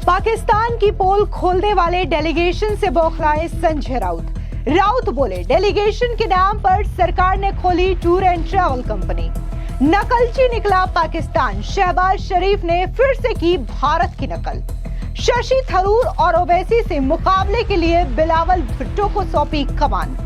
पाकिस्तान की पोल खोलने वाले डेलीगेशन से बौखलाए संजय राउत। राउत बोले, डेलीगेशन के नाम पर सरकार ने खोली टूर एंड ट्रैवल कंपनी। नकलची निकला पाकिस्तान। शहबाज शरीफ ने फिर से की भारत की नकल। शशि थरूर और ओवैसी से मुकाबले के लिए बिलावल भुट्टो को सौंपी कमान।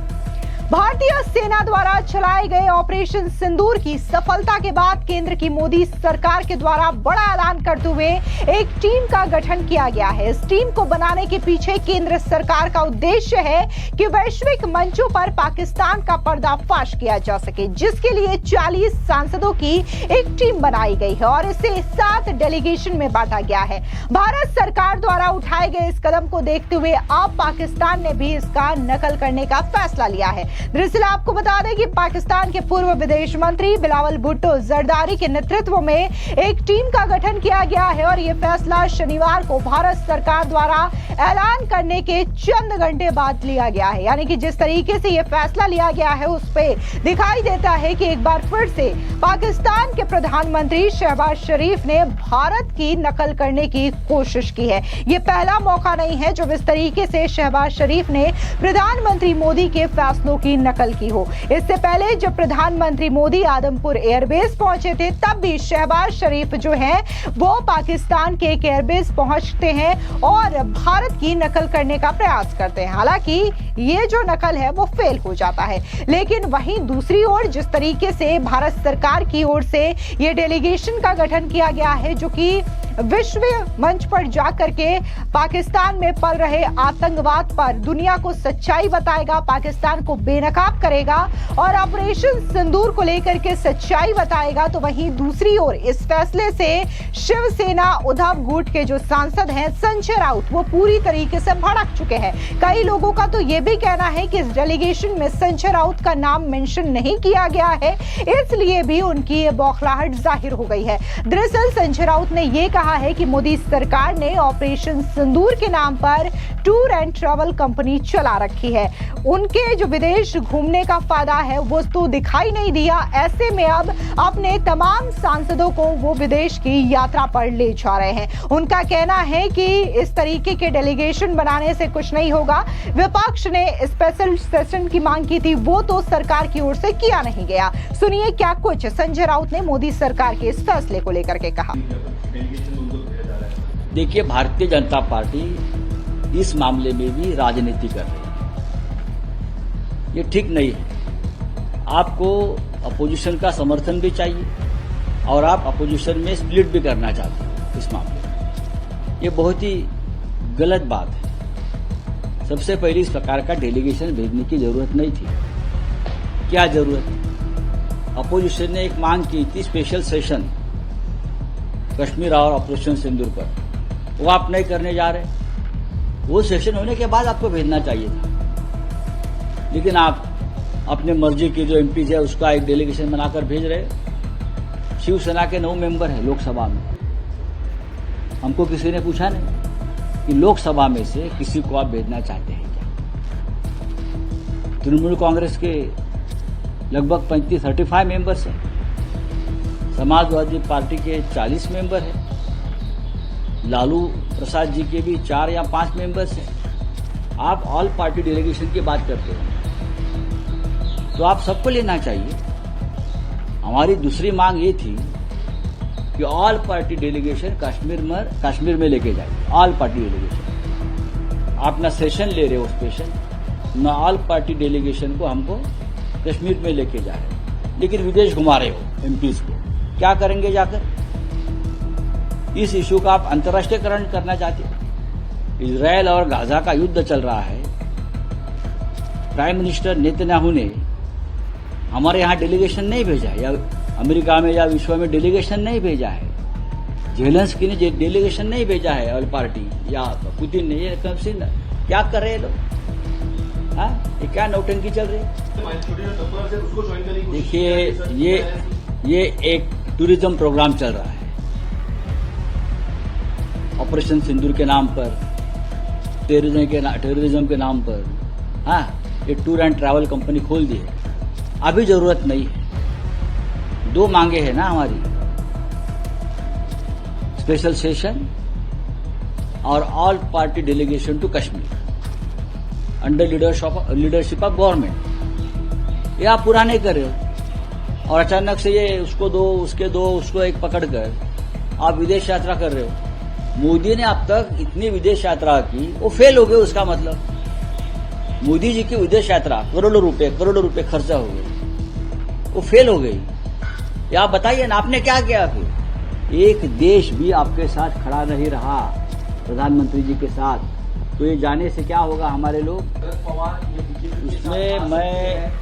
भारतीय सेना द्वारा चलाए गए ऑपरेशन सिंदूर की सफलता के बाद केंद्र की मोदी सरकार के द्वारा बड़ा ऐलान करते हुए एक टीम का गठन किया गया है। इस टीम को बनाने के पीछे केंद्र सरकार का उद्देश्य है कि वैश्विक मंचों पर पाकिस्तान का पर्दाफाश किया जा सके, जिसके लिए 40 सांसदों की एक टीम बनाई गई है और इसे 7 डेलीगेशन में बांटा गया है। भारत सरकार द्वारा उठाए गए इस कदम को देखते हुए अब पाकिस्तान ने भी इसका नकल करने का फैसला लिया है। दरअसल आपको बता दें कि पाकिस्तान के पूर्व विदेश मंत्री बिलावल भुट्टो जरदारी के नेतृत्व में एक टीम का गठन किया गया है और यह फैसला शनिवार को भारत सरकार द्वारा ऐलान करने के चंद घंटे बाद लिया गया है। यानी कि जिस तरीके से यह फैसला लिया गया है उस पे दिखाई देता है कि एक बार फिर से पाकिस्तान के प्रधानमंत्री शहबाज शरीफ ने भारत की नकल करने की कोशिश की है। यह पहला मौका नहीं है जब इस तरीके से शहबाज शरीफ ने प्रधानमंत्री मोदी के फैसलों की नकल की हो। इससे पहले जब प्रधानमंत्री मोदी आदमपुर एयरबेस पहुंचे थे तब भी शहबाज शरीफ जो है वो पाकिस्तान के एक एयरबेस पहुंचते हैं और भारत की नकल करने का प्रयास करते हैं। हालांकि ये जो नकल है वो फेल हो जाता है, लेकिन वहीं दूसरी ओर जिस तरीके से भारत सरकार की ओर से ये डेलीगेशन का गठन किया गया है जो कि विश्व मंच पर जाकर के पाकिस्तान में पल रहे आतंकवाद पर दुनिया को सच्चाई बताएगा, पाकिस्तान को बेनकाब करेगा और ऑपरेशन सिंदूर को लेकर के सच्चाई बताएगा, तो वहीं दूसरी ओर इस फैसले से शिवसेना उद्धव गुट के जो सांसद हैं संजय राउत वो पूरी तरीके से भड़क चुके हैं। कई लोगों का तो यह भी कहना है कि इस डेलीगेशन में संजय राउत का नाम मेंशन नहीं किया गया है, इसलिए भी उनकी ये बौखलाहट जाहिर हो गई है। दरअसल संजय राउत ने यह कहा है कि मोदी सरकार ने ऑपरेशन सिंदूर के नाम पर टूर एंड ट्रैवल कंपनी चला रखी है। उनके जो विदेश घूमने का फायदा है वो तो दिखाई नहीं दिया। ऐसे में अब अपने तमाम सांसदों को वो विदेश की यात्रा पर ले जा रहे हैं। उनका कहना है कि इस तरीके के डेलीगेशन बनाने से कुछ नहीं होगा। विपक्ष ने स्पेशल सेशन की मांग की थी, वो तो सरकार की ओर से किया नहीं गया। सुनिए क्या कुछ संजय राउत ने मोदी सरकार के इस फैसले को लेकर के कहा। देखिए, भारतीय जनता पार्टी इस मामले में भी राजनीति कर रही है। ये ठीक नहीं है। आपको अपोजिशन का समर्थन भी चाहिए और आप अपोजिशन में स्प्लिट भी करना चाहते हैं इस मामले में। ये बहुत ही गलत बात है। सबसे पहले इस प्रकार का डेलीगेशन भेजने की जरूरत नहीं थी। क्या जरूरत? अपोजिशन ने एक मांग की थी स्पेशल सेशन कश्मीर और ऑपरेशन सिंदूर पर, वो आप नहीं करने जा रहे। वो सेशन होने के बाद आपको भेजना चाहिए था, लेकिन आप अपने मर्जी के जो एमपीज है उसका एक डेलीगेशन बनाकर भेज रहे। शिवसेना के 9 मेंबर है लोकसभा में। हमको किसी ने पूछा नहीं कि लोकसभा में से किसी को आप भेजना चाहते हैं क्या। तृणमूल कांग्रेस के लगभग 35 मेंबर्स हैं। समाजवादी पार्टी के 40 मेंबर हैं। लालू प्रसाद जी के भी 4 या 5 मेंबर्स हैं। आप ऑल पार्टी डेलीगेशन की बात करते हैं तो आप सबको लेना चाहिए। हमारी दूसरी मांग ये थी कि ऑल पार्टी डेलीगेशन कश्मीर में लेके जाए। ऑल पार्टी डेलीगेशन आप ना सेशन ले रहे हो स्पेशल, ना ऑल पार्टी डेलीगेशन को हमको कश्मीर में लेके जा रहे, लेकिन विदेश घुमा रहे हो एमपीज को। क्या करेंगे जाकर? इस इशू का आप अंतर्राष्ट्रीयकरण करना चाहते हैं। इजरायल और गाजा का युद्ध चल रहा है। प्राइम मिनिस्टर नेतन्याहू ने हमारे यहाँ डेलीगेशन नहीं भेजा है, या अमेरिका में या विश्व में डेलीगेशन नहीं भेजा है। जेलेंस्की ने डेलीगेशन नहीं भेजा है ऑल पार्टी, या पुतिन ने। ये क्या कर रहे हैं लोग? हाँ, ये क्या नौटंकी चल रही है? देखिए, ये एक टूरिज्म प्रोग्राम चल रहा है ऑपरेशन सिंदूर के नाम पर, टेररिज्म के नाम पर। हाँ, ये टूर एंड ट्रैवल कंपनी खोल दी है। अभी जरूरत नहीं है। 2 मांगे हैं ना हमारी, स्पेशल सेशन और all party delegation to Kashmir under leadership of government. ये आप पूरा नहीं कर रहे हो और अचानक से ये उसको दो उसको एक पकड़कर आप विदेश यात्रा कर रहे हो। मोदी ने अब तक इतनी विदेश यात्रा की, वो फेल हो गए। उसका मतलब मोदी जी की विदेश यात्रा करोड़ों रुपए खर्चा हो गए, वो फेल हो गई। या आप बताइए ना, आपने क्या किया? फिर एक देश भी आपके साथ खड़ा नहीं रहा प्रधानमंत्री जी के साथ, तो ये जाने से क्या होगा हमारे लोग?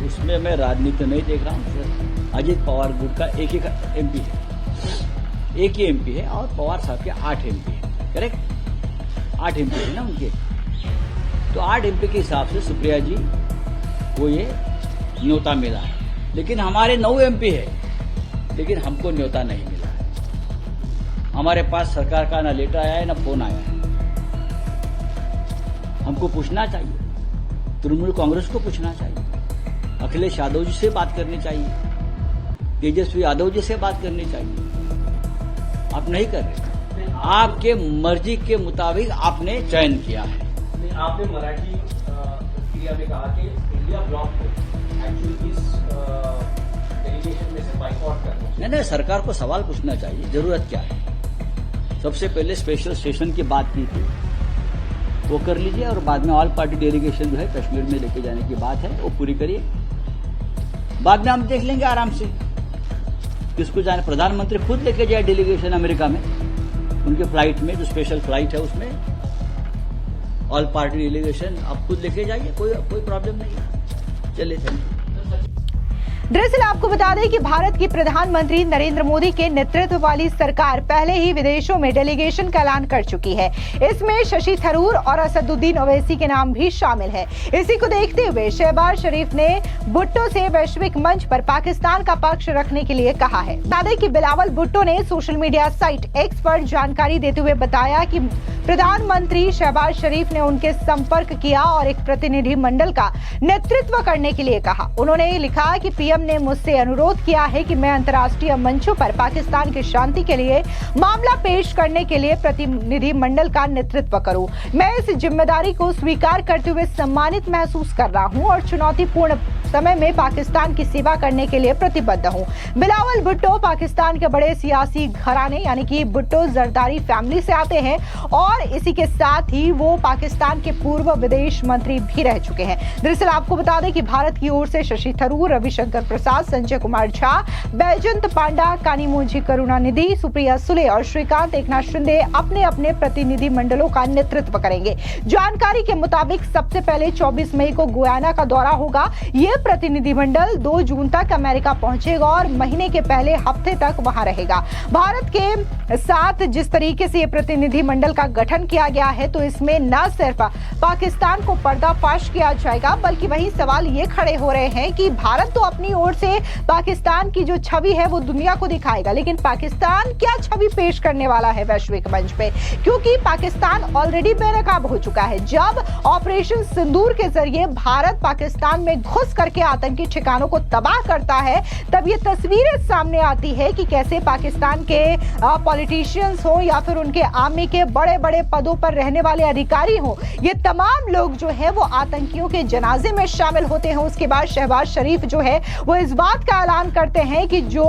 उसमें मैं राजनीति नहीं देख रहा हूँ सर। अजित पवार गुट का एक ही एमपी है और पवार साहब के 8 एमपी है, करेक्ट? 8 एमपी है ना उनके। तो 8 एमपी के हिसाब से सुप्रिया जी को ये न्योता मिला है, लेकिन हमारे 9 एमपी है, लेकिन हमको न्योता नहीं मिला है। हमारे पास सरकार का ना लेटर आया है ना फोन आया है। हमको पूछना चाहिए, तृणमूल कांग्रेस को पूछना चाहिए, अखिलेश यादव जी से बात करनी चाहिए, तेजस्वी यादव जी से बात करनी चाहिए। आप नहीं कर रहे, आपके मर्जी के मुताबिक आपने चयन किया है। आपने मराठी प्रतिक्रिया में कहा कि इंडिया ब्लॉक को एक्चुअली इस डेलीगेशन में से बाइकआउट करना। नहीं, सरकार को सवाल पूछना चाहिए, जरूरत क्या है। सबसे पहले स्पेशल स्टेशन की बात की थी, वो कर लीजिए, और बाद में ऑल पार्टी डेलीगेशन जो है कश्मीर में लेके जाने की बात है वो पूरी करिए। बाद में हम देख लेंगे आराम से किसको जाने। प्रधानमंत्री खुद लेके जाए डेलीगेशन अमेरिका में, उनके फ्लाइट में, जो स्पेशल फ्लाइट है उसमें ऑल पार्टी डेलीगेशन आप खुद लेके जाइए, कोई प्रॉब्लम नहीं है। चलिए, थैंक यू। दरअसल आपको बता दें कि भारत की प्रधानमंत्री नरेंद्र मोदी के नेतृत्व वाली सरकार पहले ही विदेशों में डेलीगेशन का ऐलान कर चुकी है। इसमें शशि थरूर और असदुद्दीन ओवैसी के नाम भी शामिल है। इसी को देखते हुए शहबाज शरीफ ने भुट्टो से वैश्विक मंच पर पाकिस्तान का पक्ष रखने के लिए कहा है। बता दें कि बिलावल भुट्टो ने सोशल मीडिया साइट एक्स पर जानकारी देते हुए बताया कि प्रधानमंत्री शहबाज शरीफ ने उनके संपर्क किया और एक प्रतिनिधि मंडल का नेतृत्व करने के लिए कहा। उन्होंने लिखा कि पीएम ने मुझसे अनुरोध किया है कि मैं अंतर्राष्ट्रीय मंचों पर पाकिस्तान की शांति के लिए मामला पेश करने के लिए प्रतिनिधि मंडल का नेतृत्व करूं। मैं इस जिम्मेदारी को स्वीकार करते हुए सम्मानित महसूस कर रहा हूं और चुनौतीपूर्ण समय में पाकिस्तान की सेवा करने के लिए प्रतिबद्ध हूं। बिलावल भुट्टो पाकिस्तान के बड़े सियासी घराने यानी कि भुट्टो जरदारी फैमिली से आते हैं और इसी के साथ ही वो पाकिस्तान के पूर्व विदेश मंत्री भी रह चुके हैं। दरअसल आपको बता दें कि भारत की ओर से शशि थरूर, रविशंकर प्रसाद, संजय कुमार झा, बैजंत पांडा, कानीमोझी करुणानिधि, सुप्रिया सुले और श्रीकांत एकनाथ शिंदे अपने अपने प्रतिनिधि मंडलों का नेतृत्व करेंगे। जानकारी के मुताबिक सबसे पहले 24 मई को गुयाना का दौरा होगा। ये प्रतिनिधिमंडल 2 जून तक अमेरिका पहुंचेगा और महीने के पहले हफ्ते तक वहां रहेगा। भारत के साथ जिस तरीके से ये प्रतिनिधिमंडल का गठन किया गया है, तो इसमें न सिर्फ पाकिस्तान को पर्दाफाश किया जाएगा, बल्कि वही सवाल ये खड़े हो रहे हैं कि भारत तो अपनी ओर से पाकिस्तान की जो छवि है वो दुनिया को दिखाएगा, लेकिन पाकिस्तान क्या छवि पेश करने वाला है वैश्विक मंच पे? क्योंकि पाकिस्तान ऑलरेडी बेनकाब हो चुका है। जब ऑपरेशन सिंदूर के जरिए भारत पाकिस्तान में घुस करके आतंकी ठिकानों को तबाह करता है, तब ये तस्वीरें सामने आती है कि कैसे पाकिस्तान के पॉलिटिशियंस हो या फिर उनके आर्मी के बड़े बड़े पदों पर रहने वाले अधिकारी हो, ये तमाम लोग जो है वो आतंकियों के जनाजे में शामिल होते हैं। उसके बाद शहबाज शरीफ जो है वो इस बात का ऐलान करते हैं कि जो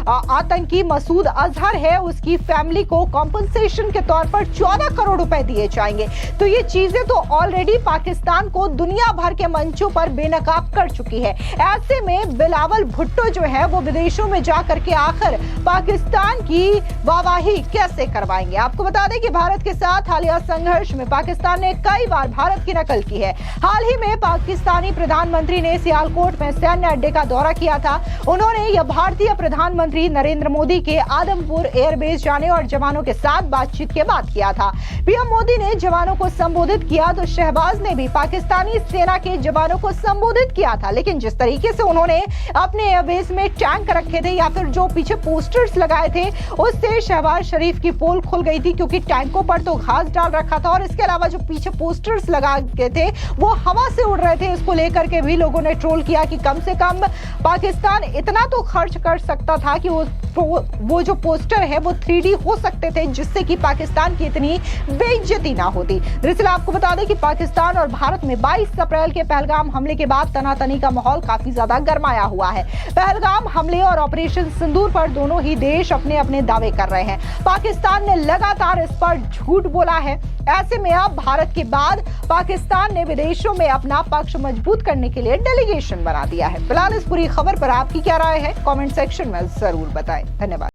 आतंकी मसूद अजहर है उसकी फैमिली को कॉम्पनसेशन के तौर पर 14 करोड़ रुपए दिए जाएंगे। तो ये चीजें तो ऑलरेडी पाकिस्तान को दुनिया भर के मंचों पर बेनकाब कर चुकी है। ऐसे में बिलावल भुट्टो जो है वो विदेशों में जाकर के आखिर पाकिस्तान की वाहवाही कैसे करवाएंगे? आपको बता दें कि भारत के साथ हालिया संघर्ष में पाकिस्तान ने कई बार भारत की नकल की है। हाल ही में पाकिस्तानी प्रधानमंत्री ने सियालकोट में सैन्य अड्डे का दौरा किया था। उन्होंने यह भारतीय प्रधानमंत्री नरेंद्र मोदी के आदमपुर एयरबेस जाने और जवानों के साथ बातचीत के बाद किया था। पीएम मोदी ने जवानों को संबोधित किया तो शहबाज ने भी पाकिस्तानी सेना के जवानों को संबोधित किया था, लेकिन जिस तरीके से उन्होंने अपने एयरबेस में टैंक रखे थे या फिर जो पीछे पोस्टर्स लगाए थे, उससे शहबाज शरीफ की पोल खुल गई थी, क्योंकि टैंकों पर तो घास डाल रखा था और इसके अलावा जो पीछे पोस्टर्स लगा के थे वो हवा से उड़ रहे थे। इसको लेकर के भी लोगों ने ट्रोल किया कि कम से कम पाकिस्तान इतना तो खर्च कर सकता था कि वो वो जो पोस्टर है वो 3D हो सकते थे, जिससे कि पाकिस्तान की इतनी बेइज्जती ना होती। दरअसल आपको बता दें कि पाकिस्तान और भारत में 22 अप्रैल के पहलगाम हमले के बाद तनातनी का माहौल काफी ज्यादा गर्माया हुआ है। पहलगाम हमले और ऑपरेशन सिंदूर पर दोनों ही देश अपने अपने दावे कर रहे हैं। पाकिस्तान ने लगातार इस पर झूठ बोला है। ऐसे में अब भारत के बाद पाकिस्तान ने विदेशों में अपना पक्ष मजबूत करने के लिए डेलीगेशन बना दिया है। फिलहाल इस पूरी खबर पर आपकी क्या राय है, कमेंट सेक्शन में जरूर बताएं। धन्यवाद।